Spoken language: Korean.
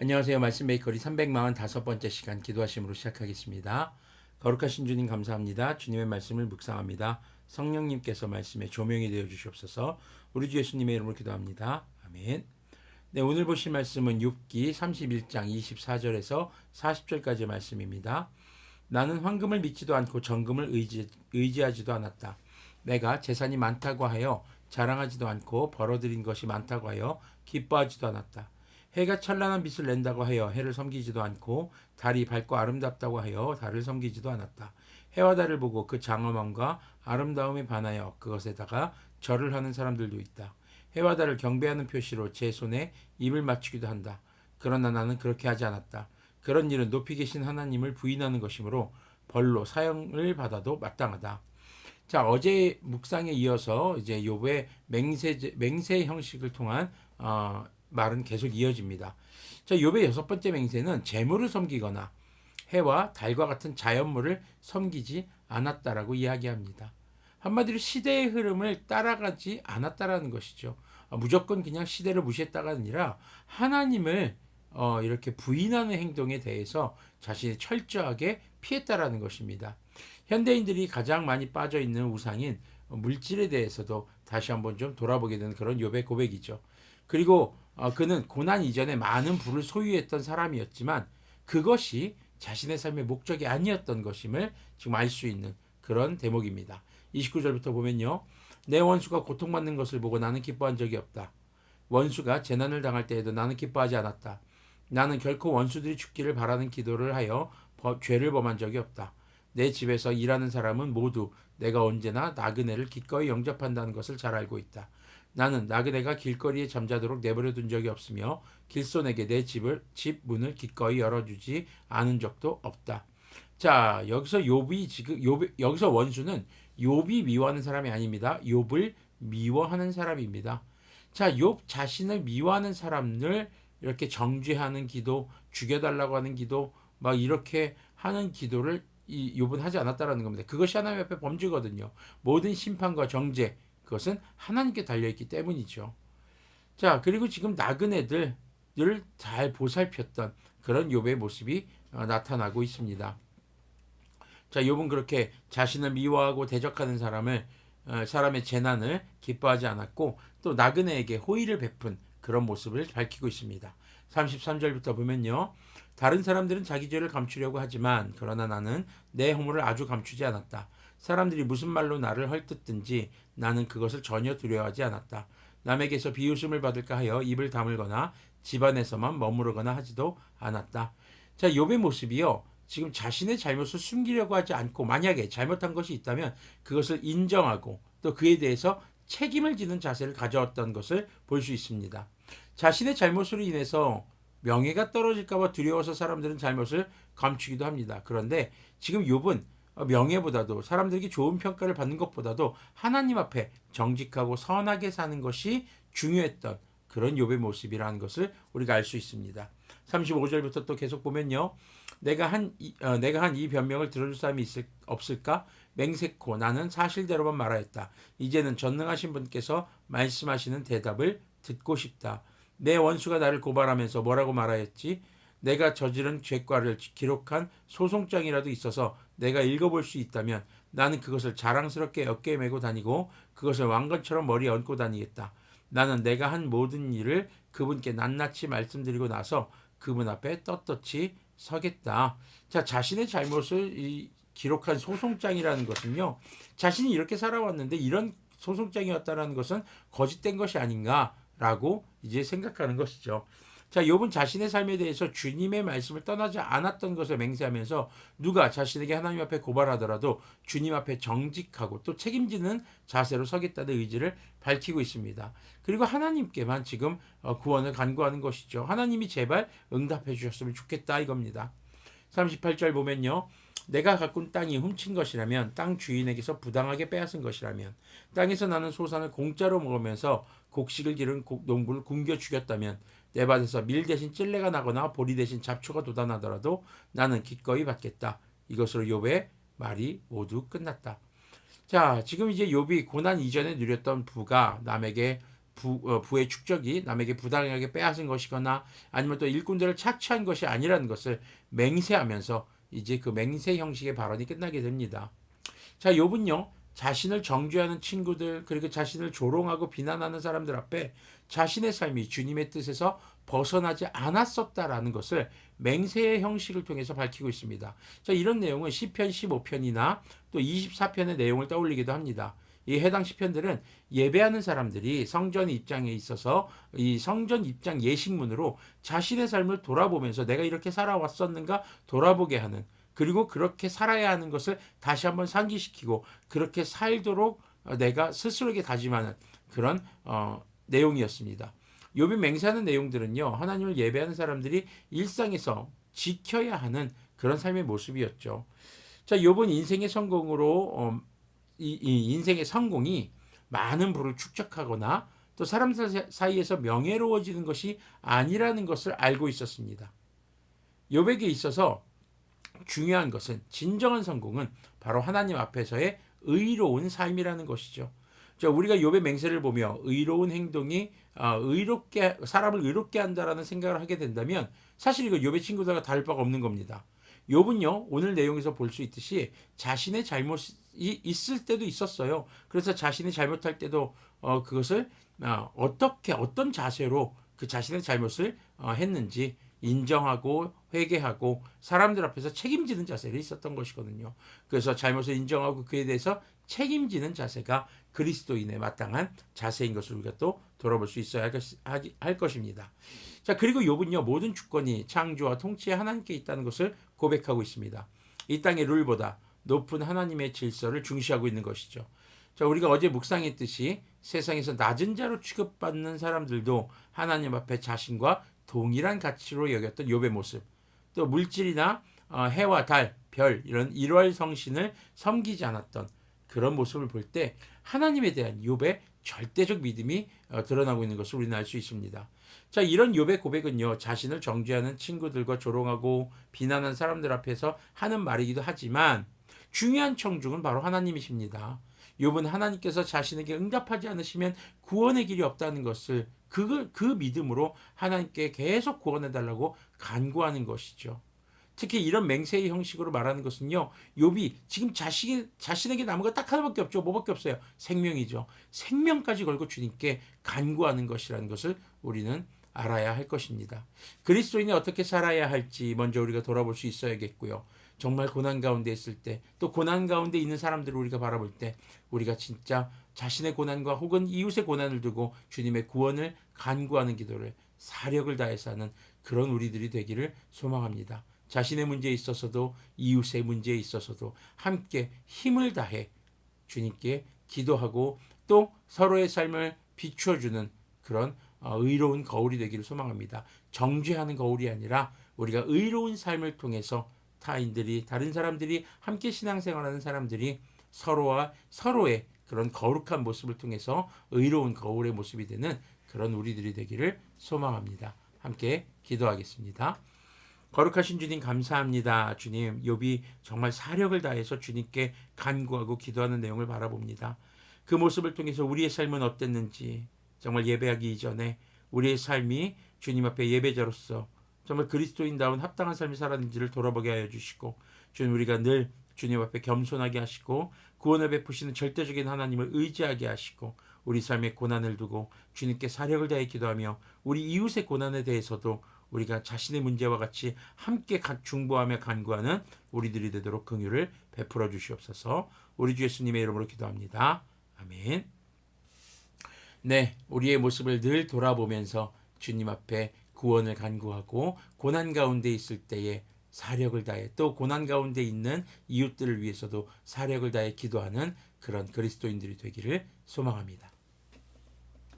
안녕하세요. 말씀 메이커리 345번째 시간 기도하심으로 시작하겠습니다. 거룩하신 주님 감사합니다. 주님의 말씀을 묵상합니다. 성령님께서 말씀에 조명이 되어 주시옵소서. 우리 주 예수님의 이름으로 기도합니다. 아멘. 네, 오늘 보실 말씀은 욥기 31장 24절에서 40절까지의 말씀입니다. 나는 황금을 믿지도 않고 정금을 의지하지도 않았다. 내가 재산이 많다고 하여 자랑하지도 않고 벌어들인 것이 많다고 하여 기뻐하지도 않았다. 해가 찬란한 빛을 낸다고 하여 해를 섬기지도 않고 달이 밝고 아름답다고 하여 달을 섬기지도 않았다. 해와 달을 보고 그 장엄함과 아름다움에 반하여 그것에다가 절을 하는 사람들도 있다. 해와 달을 경배하는 표시로 제 손에 입을 맞추기도 한다. 그러나 나는 그렇게 하지 않았다. 그런 일은 높이 계신 하나님을 부인하는 것이므로 벌로 사형을 받아도 마땅하다. 자, 어제 묵상에 이어서 이제 욥의 맹세 형식을 통한 말은 계속 이어집니다. 자, 욥의 여섯 번째 맹세는 재물을 섬기거나 해와 달과 같은 자연물을 섬기지 않았다라고 이야기합니다. 한마디로 시대의 흐름을 따라가지 않았다라는 것이죠. 무조건 그냥 시대를 무시했다가 아니라 하나님을 이렇게 부인하는 행동에 대해서 자신이 철저하게 피했다라는 것입니다. 현대인들이 가장 많이 빠져 있는 우상인 물질에 대해서도 다시 한번 좀 돌아보게 되는 그런 욥의 고백이죠. 그리고 그는 고난 이전에 많은 부를 소유했던 사람이었지만 그것이 자신의 삶의 목적이 아니었던 것임을 지금 알 수 있는 그런 대목입니다. 29절부터 보면요. 내 원수가 고통받는 것을 보고 나는 기뻐한 적이 없다. 원수가 재난을 당할 때에도 나는 기뻐하지 않았다. 나는 결코 원수들이 죽기를 바라는 기도를 하여 죄를 범한 적이 없다. 내 집에서 일하는 사람은 모두 내가 언제나 나그네를 기꺼이 영접한다는 것을 잘 알고 있다. 나는 나그네가 길거리에 잠자도록 내버려 둔 적이 없으며 길손에게 내 집 문을 기꺼이 열어주지 않은 적도 없다. 자, 여기서 욥이 지금 여기서 원수는 욥이 미워하는 사람이 아닙니다. 욥을 미워하는 사람입니다. 자, 욥 자신을 미워하는 사람을 이렇게 정죄하는 기도, 죽여달라고 하는 기도, 막 이렇게 하는 기도를 이 욥은 하지 않았다라는 겁니다. 그것이 하나님 앞에 범죄거든요. 모든 심판과 정죄 그것은 하나님께 달려있기 때문이죠. 자, 그리고 지금 나그네들을 잘 보살폈던 그런 욥의 모습이 나타나고 있습니다. 자, 욥은 그렇게 자신을 미워하고 대적하는 사람의 재난을 기뻐하지 않았고 또 나그네에게 호의를 베푼 그런 모습을 밝히고 있습니다. 33절부터 보면요. 다른 사람들은 자기 죄를 감추려고 하지만 그러나 나는 내 허물을 아주 감추지 않았다. 사람들이 무슨 말로 나를 헐뜯든지 나는 그것을 전혀 두려워하지 않았다. 남에게서 비웃음을 받을까 하여 입을 다물거나 집안에서만 머무르거나 하지도 않았다. 자, 욥의 모습이요. 지금 자신의 잘못을 숨기려고 하지 않고 만약에 잘못한 것이 있다면 그것을 인정하고 또 그에 대해서 책임을 지는 자세를 가져왔던 것을 볼 수 있습니다. 자신의 잘못으로 인해서 명예가 떨어질까봐 두려워서 사람들은 잘못을 감추기도 합니다. 그런데 지금 욥은 명예보다도 사람들에게 좋은 평가를 받는 것보다도 하나님 앞에 정직하고 선하게 사는 것이 중요했던 그런 욥의 모습이라는 것을 우리가 알 수 있습니다. 35절부터 또 계속 보면요. 내가 한 이 변명을 들어줄 사람이 없을까? 맹세코 나는 사실대로만 말하였다. 이제는 전능하신 분께서 말씀하시는 대답을 듣고 싶다. 내 원수가 나를 고발하면서 뭐라고 말하였지? 내가 저지른 죄과를 기록한 소송장이라도 있어서 내가 읽어볼 수 있다면 나는 그것을 자랑스럽게 어깨에 메고 다니고 그것을 왕관처럼 머리에 얹고 다니겠다. 나는 내가 한 모든 일을 그분께 낱낱이 말씀드리고 나서 그분 앞에 떳떳이 서겠다. 자, 자신의 잘못을 기록한 소송장이라는 것은요. 자신이 이렇게 살아왔는데 이런 소송장이었다라는 것은 거짓된 것이 아닌가라고 이제 생각하는 것이죠. 자, 욥은 자신의 삶에 대해서 주님의 말씀을 떠나지 않았던 것을 맹세하면서 누가 자신에게 하나님 앞에 고발하더라도 주님 앞에 정직하고 또 책임지는 자세로 서겠다는 의지를 밝히고 있습니다. 그리고 하나님께만 지금 구원을 간구하는 것이죠. 하나님이 제발 응답해 주셨으면 좋겠다 이겁니다. 38절 보면요. 내가 가꾼 땅이 훔친 것이라면 땅 주인에게서 부당하게 빼앗은 것이라면 땅에서 나는 소산을 공짜로 먹으면서 곡식을 기른 농부를 굶겨 죽였다면 내 밭에서 밀 대신 찔레가 나거나 보리 대신 잡초가 돋아나더라도 나는 기꺼이 받겠다. 이것으로 욥의 말이 모두 끝났다. 자, 지금 이제 욥이 고난 이전에 누렸던 부가 남에게 부의 축적이 남에게 부당하게 빼앗은 것이거나 아니면 또 일꾼들을 착취한 것이 아니라는 것을 맹세하면서 이제 그 맹세 형식의 발언이 끝나게 됩니다. 자, 욥은요, 자신을 정죄하는 친구들, 그리고 자신을 조롱하고 비난하는 사람들 앞에 자신의 삶이 주님의 뜻에서 벗어나지 않았었다라는 것을 맹세의 형식을 통해서 밝히고 있습니다. 자, 이런 내용은 시편 15편이나 또 24편의 내용을 떠올리기도 합니다. 이 해당 시편들은 예배하는 사람들이 성전 입장에 있어서 이 성전 입장 예식문으로 자신의 삶을 돌아보면서 내가 이렇게 살아왔었는가 돌아보게 하는, 그리고 그렇게 살아야 하는 것을 다시 한번 상기시키고 그렇게 살도록 내가 스스로에게 다짐하는 그런 내용이었습니다. 욥이 맹세하는 내용들은요, 하나님을 예배하는 사람들이 일상에서 지켜야 하는 그런 삶의 모습이었죠. 자, 욥은 인생의 성공으로 이 인생의 성공이 많은 부를 축적하거나 또 사람 사이에서 명예로워지는 것이 아니라는 것을 알고 있었습니다. 욥에게 있어서 중요한 것은, 진정한 성공은 바로 하나님 앞에서의 의로운 삶이라는 것이죠. 우리가 욥의 맹세를 보며 의로운 행동이 의롭게 사람을 의롭게 한다라는 생각을 하게 된다면 사실 이거 욥의 친구들과 다를 바가 없는 겁니다. 욥은요, 오늘 내용에서 볼 수 있듯이 자신의 잘못이 있을 때도 있었어요. 그래서 자신이 잘못할 때도 그것을 어떤 자세로 그 자신의 잘못을 했는지 인정하고 회개하고 사람들 앞에서 책임지는 자세를 있었던 것이거든요. 그래서 잘못을 인정하고 그에 대해서 책임지는 자세가 그리스도인의 마땅한 자세인 것을 우리가 또 돌아볼 수 있어야 할 것입니다. 자, 그리고 욥은요, 모든 주권이 창조와 통치에 하나님께 있다는 것을 고백하고 있습니다. 이 땅의 룰보다 높은 하나님의 질서를 중시하고 있는 것이죠. 자, 우리가 어제 묵상했듯이 세상에서 낮은 자로 취급받는 사람들도 하나님 앞에 자신과 동일한 가치로 여겼던 욥의 모습, 또 물질이나 해와 달, 별 이런 일월 성신을 섬기지 않았던 그런 모습을 볼 때 하나님에 대한 욥의 절대적 믿음이 드러나고 있는 것을 우리는 알 수 있습니다. 자, 이런 욥의 고백은요, 자신을 정죄하는 친구들과 조롱하고 비난하는 사람들 앞에서 하는 말이기도 하지만 중요한 청중은 바로 하나님이십니다. 욥은 하나님께서 자신에게 응답하지 않으시면 구원의 길이 없다는 것을 그 믿음으로 하나님께 계속 구원해달라고 간구하는 것이죠. 특히 이런 맹세의 형식으로 말하는 것은요, 욥이 지금 자신에게 남은 거 딱 하나밖에 없죠. 뭐밖에 없어요? 생명이죠. 생명까지 걸고 주님께 간구하는 것이라는 것을 우리는 알아야 할 것입니다. 그리스도인이 어떻게 살아야 할지 먼저 우리가 돌아볼 수 있어야겠고요. 정말 고난 가운데 있을 때, 또 고난 가운데 있는 사람들을 우리가 바라볼 때 우리가 진짜 자신의 고난과 혹은 이웃의 고난을 두고 주님의 구원을 간구하는 기도를 사력을 다해서 하는 그런 우리들이 되기를 소망합니다. 자신의 문제에 있어서도 이웃의 문제에 있어서도 함께 힘을 다해 주님께 기도하고 또 서로의 삶을 비추어주는 그런 의로운 거울이 되기를 소망합니다. 정죄하는 거울이 아니라 우리가 의로운 삶을 통해서 다른 사람들이 함께 신앙생활하는 사람들이 서로의 그런 거룩한 모습을 통해서 의로운 거울의 모습이 되는 그런 우리들이 되기를 소망합니다. 함께 기도하겠습니다. 거룩하신 주님 감사합니다. 주님, 욥이 정말 사력을 다해서 주님께 간구하고 기도하는 내용을 바라봅니다. 그 모습을 통해서 우리의 삶은 어땠는지, 정말 예배하기 이전에 우리의 삶이 주님 앞에 예배자로서 정말 그리스도인다운 합당한 삶을 살았는지를 돌아보게 하여 주시고, 주님, 우리가 늘 주님 앞에 겸손하게 하시고 구원을 베푸시는 절대적인 하나님을 의지하게 하시고 우리 삶의 고난을 두고 주님께 사력을 다해 기도하며 우리 이웃의 고난에 대해서도 우리가 자신의 문제와 같이 함께 중보하며 간구하는 우리들이 되도록 긍휼을 베풀어 주시옵소서. 우리 주 예수님의 이름으로 기도합니다. 아멘. 네, 우리의 모습을 늘 돌아보면서 주님 앞에 구원을 간구하고 고난 가운데 있을 때에 사력을 다해 또 고난 가운데 있는 이웃들을 위해서도 사력을 다해 기도하는 그런 그리스도인들이 되기를 소망합니다.